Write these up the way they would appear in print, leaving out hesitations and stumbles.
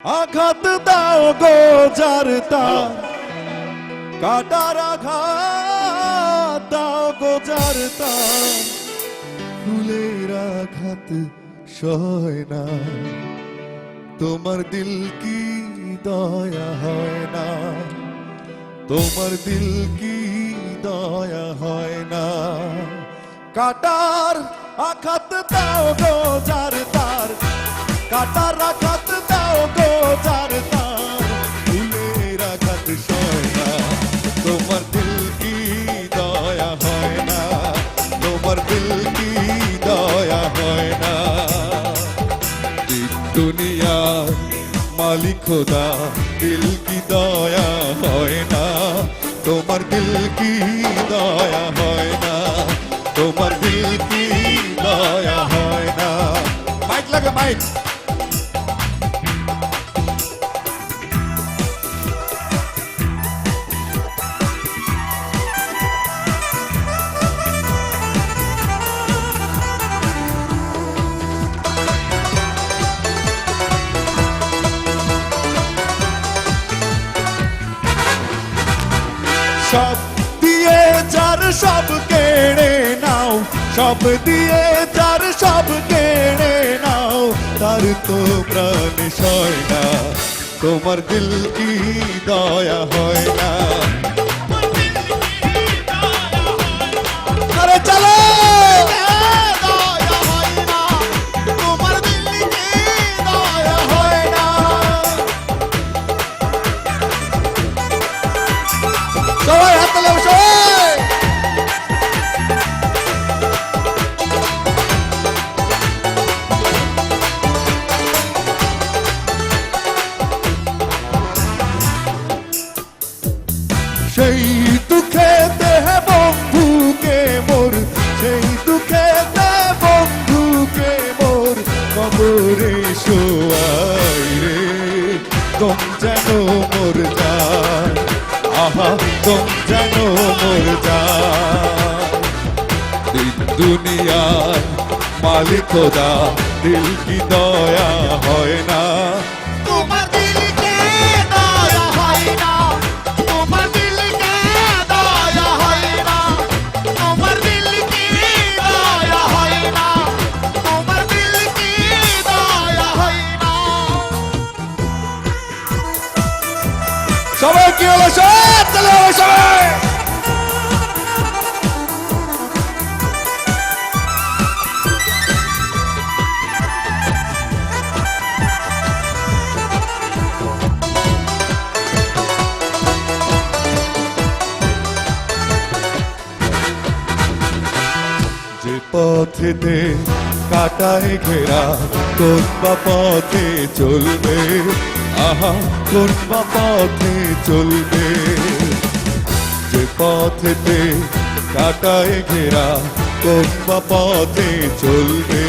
আঘাত দাও গো যারতা কাটার আঘাত দাও গো যারতা ফুলের আঘাত সয় না তোমার দিল কি দয়া হয় না তোমার দিল কি দয়া হয় না কাটার আঘাত দাও গো যারতার কাটার আঘাত দাও গো যারতার ফুলের আঘাত সয় না তোমার দিল কি দয়া হয় না তোমার দিল কি দয়া হয় না দুনিয়ার মালিক খোদা দিল কি দয়া হয় না তোমার দিল কি দয়া হয় না তোমার দিল কি দয়া হয় না মাইক লাগে মাইক সব দিয়ে যার সব কেড়ে নাও সব দিয়ে যার সব কেড়ে নাও তার তো প্রাণ সয় না তোমার দিল কি দয়া হয় না আরে চলো সবাই হাত তালে সবাই সেই দুঃখে দেহে বন্ধুকে মোর সেই দুঃখে দেহে বন্ধুকে মোর কবরে শোয়াই রে তোম যেন মোর যায় আহা তোম যেন মোর যায় দুনিয়ার মালিক খোদা দিল কি দয়া হয় না তোমার দিল কে দয়া হয় না তোমার দিল কে দয়া হয় না তোমার দিল কি দয়া হয় না তোমার দিল কি দয়া হয় না সবাই কি হলো সব চলে হবে সবাই যে পথেতে কাটায় ঘেরা কোন বা পথে চলবে আহা কোন বা পথে চলবে যে পথেতে কাটায় ঘেরা কোন বা পথে চলবে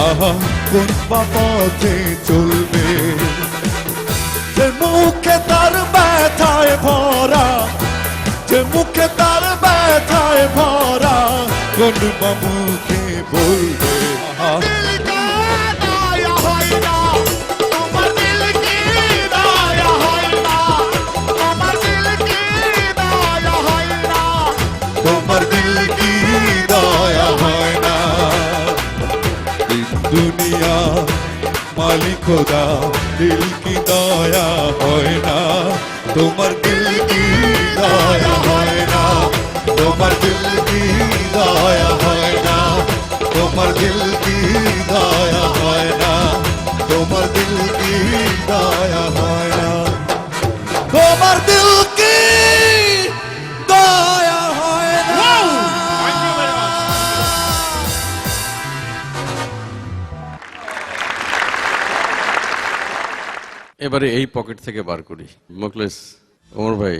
আহা কোন বা পথে চলবে যে মুখে তার ব্যথায় ভরা যে মুখে তার ব্যথায় ভরা কোন বা মুখে বলবে আহা দিল কে দয়া হয় না তোমার দিল কি দয়া হয় না তোমার দিল কি দয়া হয় না তোমার দিল কি দয়া হয় না দুনিয়া মালিক খোদা দিল কি দয়া হয় না তোমার দিল কি দয়া হয় না তোমার দিল কি দয়া হয় না তোমার দিল কি দয়া হয় না তোমার দিল কি দয়া হয় না তোমার দিল কি দয়া হয় না এবারে এই পকেট থেকে বার করি মোখলেস ওমর ভাই